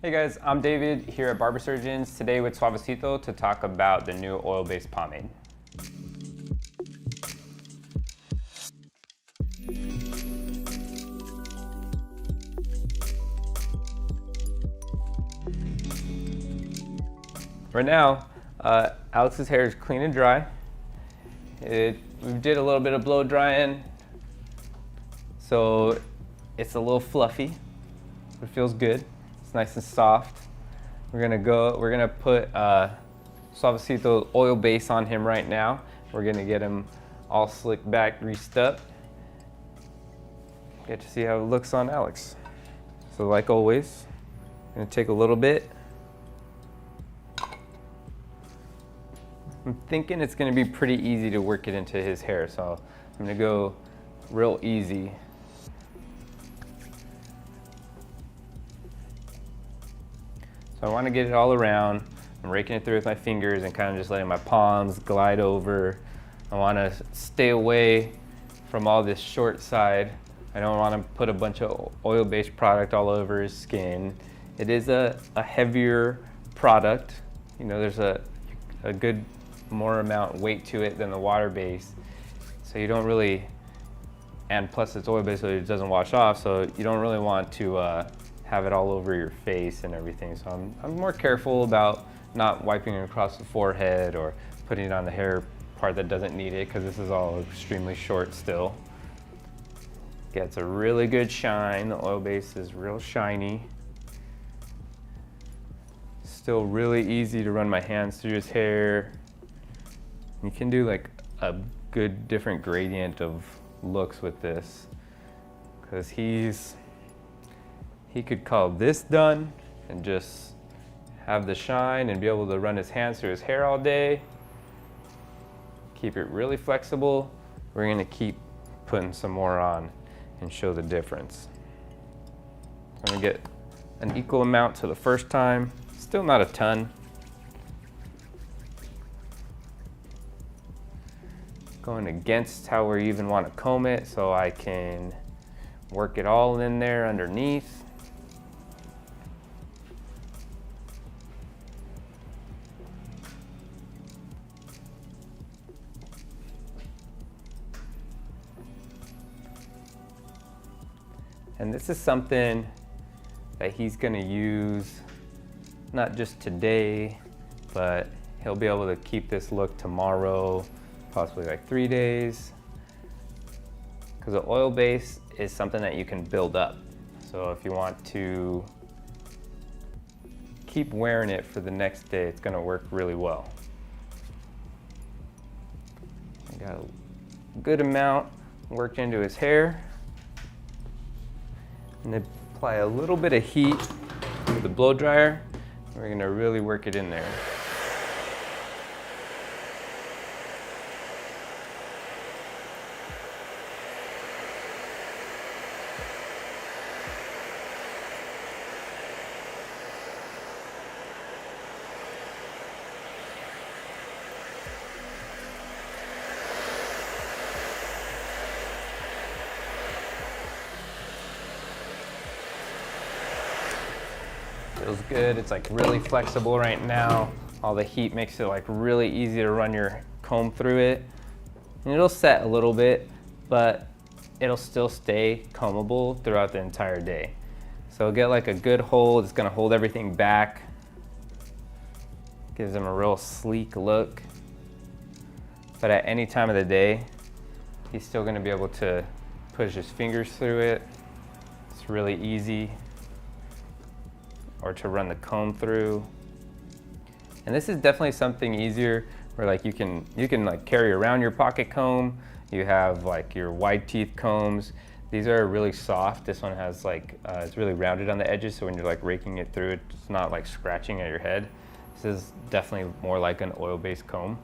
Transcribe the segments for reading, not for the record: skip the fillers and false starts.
Hey guys, I'm David here at Barber Surgeons, today with Suavecito to talk about the new oil-based pomade. Right now, Alex's hair is clean and dry. We did a little bit of blow drying, so it's a little fluffy. It feels good. It's nice and soft. We're gonna put Suavecito oil base on him right now. We're gonna get him all slicked back, greased up. Get to see how it looks on Alex. So like always, I'm gonna take a little bit. I'm thinking it's gonna be pretty easy to work it into his hair, so I'm gonna go real easy. So I wanna get it all around. I'm raking it through with my fingers and kind of just letting my palms glide over. I wanna stay away from all this short side. I don't wanna put a bunch of oil-based product all over his skin. It is a heavier product. You know, there's a good more amount weight to it than the water base. So you don't really, and plus it's oil based so it doesn't wash off, so you don't really want to have it all over your face and everything. So I'm more careful about not wiping it across the forehead or putting it on the hair part that doesn't need it, because this is all extremely short still. Gets a really good shine. The oil base is real shiny. Still really easy to run my hands through his hair. You can do like a good different gradient of looks with this, because he could call this done and just have the shine and be able to run his hands through his hair all day. Keep it really flexible. We're gonna keep putting some more on and show the difference. I'm gonna get an equal amount to the first time. Still not a ton. Going against how we even want to comb it, so I can work it all in there underneath. And this is something that he's going to use not just today, but he'll be able to keep this look tomorrow, possibly like 3 days. Because the oil base is something that you can build up. So if you want to keep wearing it for the next day, it's going to work really well. I got a good amount worked into his hair. And apply a little bit of heat with the blow dryer. We're gonna really work it in there. Feels good. It's like really flexible right now. All the heat makes it like really easy to run your comb through it. And it'll set a little bit, but it'll still stay combable throughout the entire day. So get like a good hold. It's gonna hold everything back. Gives them a real sleek look. But at any time of the day, he's still gonna be able to push his fingers through it. It's really easy. Or to run the comb through. And this is definitely something easier where like you can like carry around your pocket comb. You have like your wide teeth combs. These are really soft. This one has like, it's really rounded on the edges, so when you're like raking it through, it's not like scratching at your head. This is definitely more like an oil-based comb.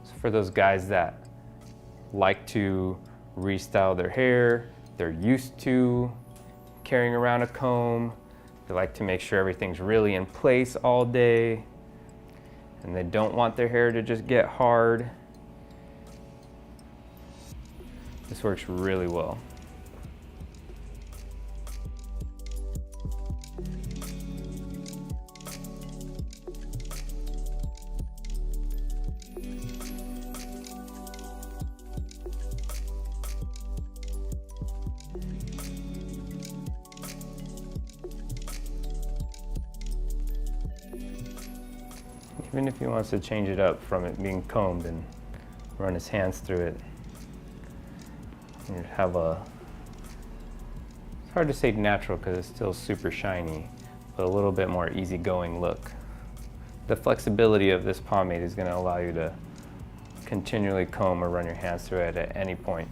So for those guys that like to restyle their hair, they're used to carrying around a comb, they like to make sure everything's really in place all day, and they don't want their hair to just get hard. This works really well. Even if he wants to change it up from it being combed and run his hands through it, you have a, it's hard to say natural because it's still super shiny, but a little bit more easygoing look. The flexibility of this pomade is going to allow you to continually comb or run your hands through it at any point.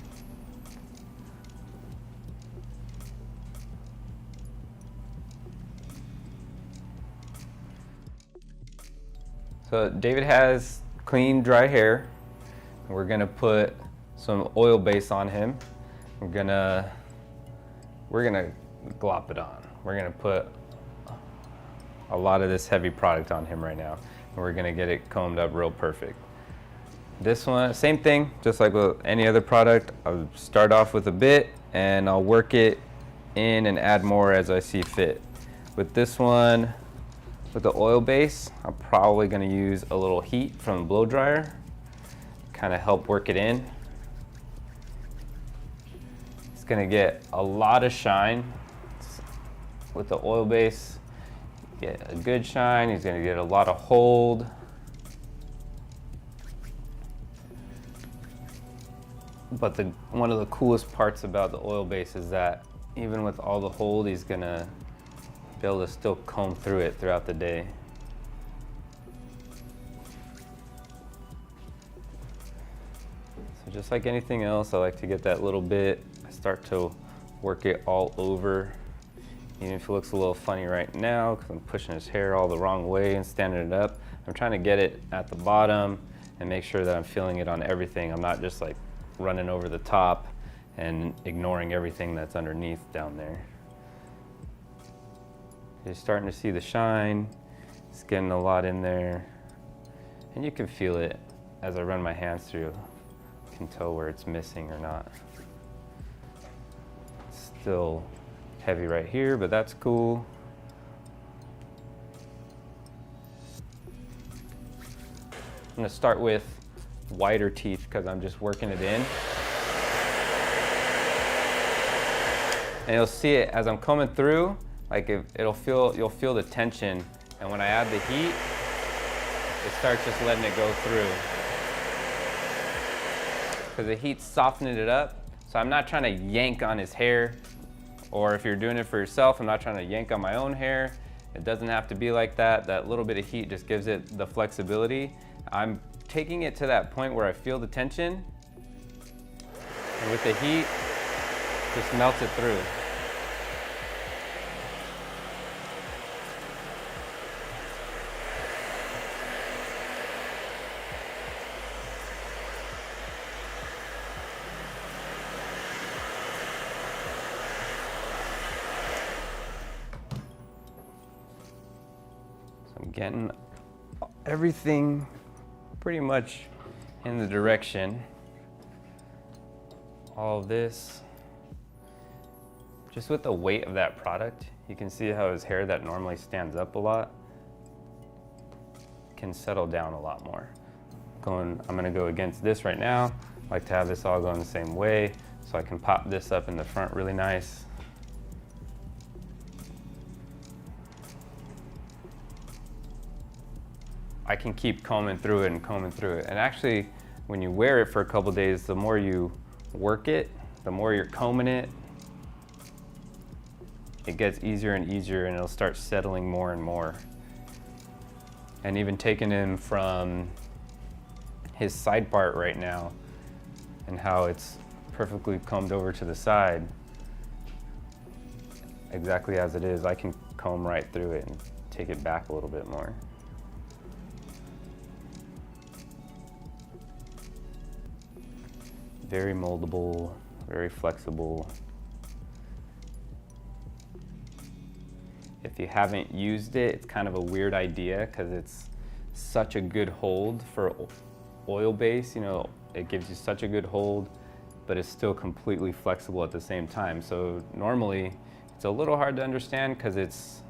So David has clean, dry hair. We're gonna put some oil base on him. We're gonna glop it on. We're gonna put a lot of this heavy product on him right now, and we're gonna get it combed up real perfect. This one, same thing, just like with any other product. I'll start off with a bit, and I'll work it in and add more as I see fit. With this one, with the oil base, I'm probably going to use a little heat from the blow dryer, kind of help work it in. It's going to get a lot of shine with the oil base. Get a good shine. He's going to get a lot of hold. But one of the coolest parts about the oil base is that even with all the hold, he's going to be able to still comb through it throughout the day. So just like anything else, I like to get that little bit. I start to work it all over. Even if it looks a little funny right now because I'm pushing his hair all the wrong way and standing it up, I'm trying to get it at the bottom and make sure that I'm feeling it on everything. I'm not just like running over the top and ignoring everything that's underneath down there. You're starting to see the shine. It's getting a lot in there. And you can feel it as I run my hands through. I can tell where it's missing or not. It's still heavy right here, but that's cool. I'm gonna start with wider teeth because I'm just working it in. And you'll see it as I'm combing through. Like you'll feel the tension, and when I add the heat, it starts just letting it go through. Because the heat's softening it up, so I'm not trying to yank on his hair, or if you're doing it for yourself, I'm not trying to yank on my own hair. It doesn't have to be like that. That little bit of heat just gives it the flexibility. I'm taking it to that point where I feel the tension, and with the heat, just melts it through. I'm getting everything pretty much in the direction. All of this, just with the weight of that product, you can see how his hair that normally stands up a lot can settle down a lot more. I'm gonna go against this right now. I like to have this all going the same way so I can pop this up in the front really nice. I can keep combing through it and combing through it. And actually, when you wear it for a couple days, the more you work it, the more you're combing it, it gets easier and easier, and it'll start settling more and more. And even taking him from his side part right now and how it's perfectly combed over to the side, exactly as it is, I can comb right through it and take it back a little bit more. Very moldable, very flexible. If you haven't used it, it's kind of a weird idea because it's such a good hold for oil base. You know, it gives you such a good hold, but it's still completely flexible at the same time. So normally it's a little hard to understand because it's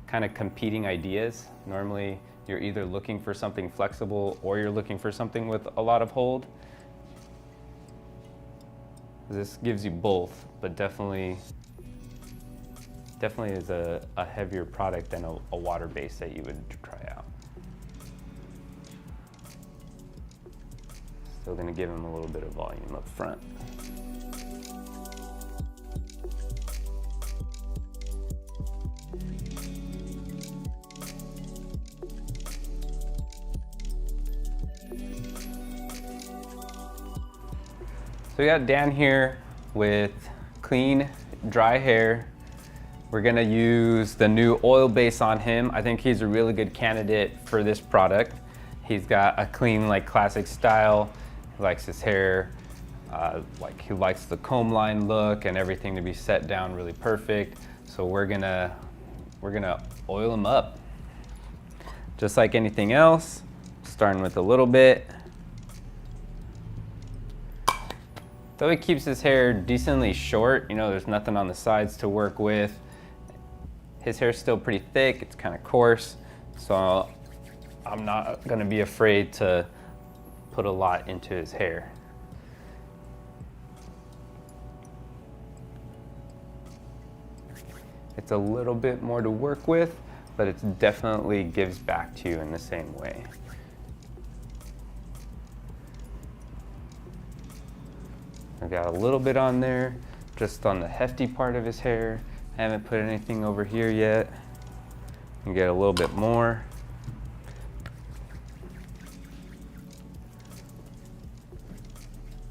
kind of competing ideas. Normally you're either looking for something flexible or you're looking for something with a lot of hold. This gives you both, but definitely is a heavier product than a water base that you would try out. Still gonna give him a little bit of volume up front. So we got Dan here with clean, dry hair. We're gonna use the new oil base on him. I think he's a really good candidate for this product. He's got a clean, like classic style. He likes his hair, like he likes the comb line look and everything to be set down really perfect. So we're gonna oil him up. Just like anything else, starting with a little bit. Though he keeps his hair decently short, you know, there's nothing on the sides to work with. His hair's still pretty thick, it's kind of coarse, so I'm not gonna be afraid to put a lot into his hair. It's a little bit more to work with, but it definitely gives back to you in the same way. I've got a little bit on there, just on the hefty part of his hair. I haven't put anything over here yet. You get a little bit more.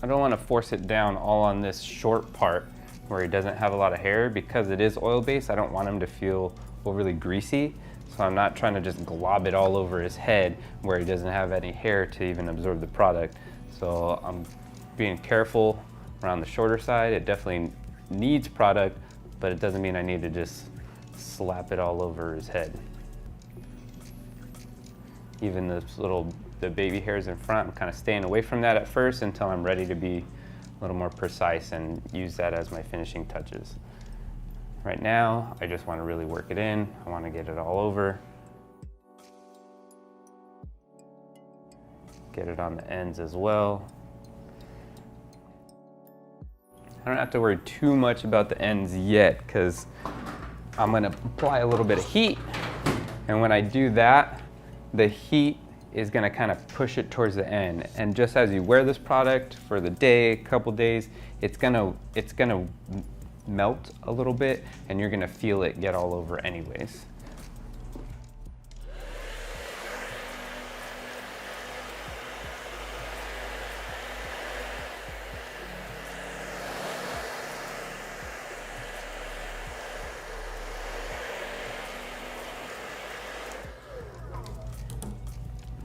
I don't want to force it down all on this short part where he doesn't have a lot of hair. Because it is oil-based, I don't want him to feel overly greasy. So I'm not trying to just glob it all over his head where he doesn't have any hair to even absorb the product. So I'm being careful around the shorter side. It definitely needs product, but it doesn't mean I need to just slap it all over his head. Even the baby hairs in front, I'm kind of staying away from that at first until I'm ready to be a little more precise and use that as my finishing touches. Right now, I just want to really work it in. I want to get it all over. Get it on the ends as well. I don't have to worry too much about the ends yet because I'm gonna apply a little bit of heat. And when I do that, the heat is gonna kind of push it towards the end. And just as you wear this product for the day, couple days, it's gonna melt a little bit and you're gonna feel it get all over anyways.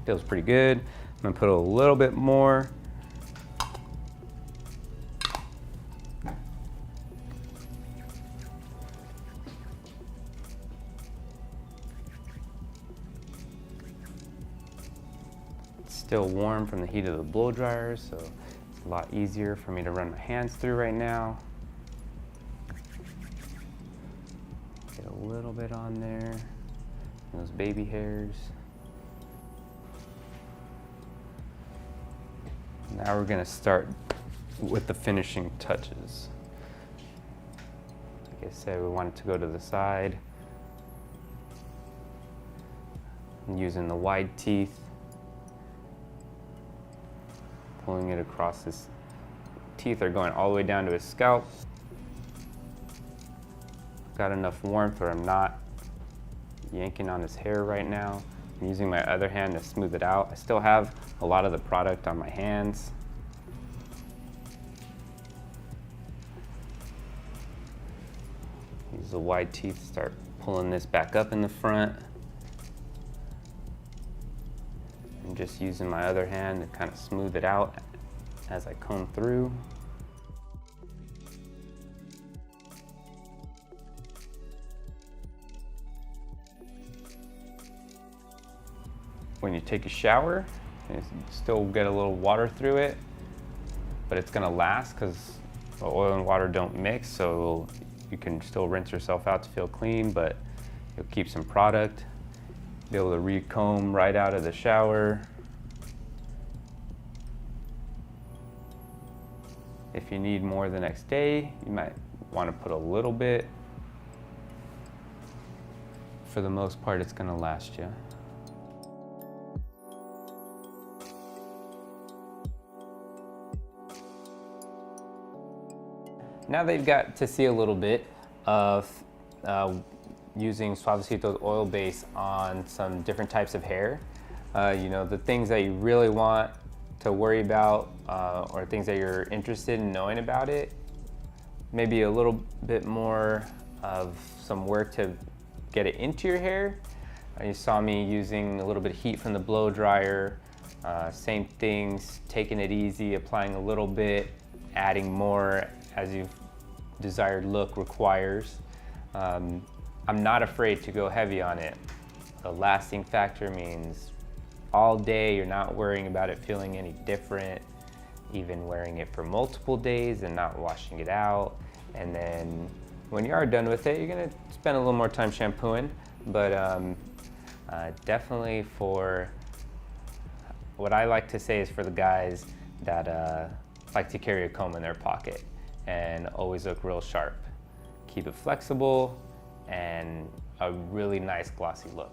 Feels pretty good. I'm gonna put a little bit more. It's still warm from the heat of the blow dryer, so it's a lot easier for me to run my hands through right now. Get a little bit on there, those baby hairs. Now we're gonna start with the finishing touches. Like I said, we want it to go to the side. I'm using the wide teeth, pulling it across his teeth are going all the way down to his scalp. Got enough warmth where I'm not yanking on his hair right now. I'm using my other hand to smooth it out. I still have a lot of the product on my hands. Use the wide teeth, start pulling this back up in the front. And just using my other hand to kind of smooth it out as I comb through. When you take a shower, you still get a little water through it, but it's gonna last because the oil and water don't mix, so you can still rinse yourself out to feel clean, but you'll keep some product. Be able to recomb right out of the shower. If you need more the next day, you might want to put a little bit. For the most part, it's gonna last you. Now they've got to see a little bit of using Suavecito's oil base on some different types of hair. You know, the things that you really want to worry about or things that you're interested in knowing about it. Maybe a little bit more of some work to get it into your hair. You saw me using a little bit of heat from the blow dryer. Same things, taking it easy, applying a little bit, adding more as your desired look requires. I'm not afraid to go heavy on it. The lasting factor means all day you're not worrying about it feeling any different, even wearing it for multiple days and not washing it out. And then when you are done with it, you're gonna spend a little more time shampooing, but definitely for what I like to say is for the guys that like to carry a comb in their pocket and always look real sharp. Keep it flexible and a really nice glossy look.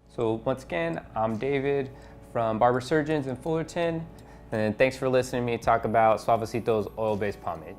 So once again, I'm David from Barber Surgeons in Fullerton, and thanks for listening to me talk about Suavecito's oil-based pomade.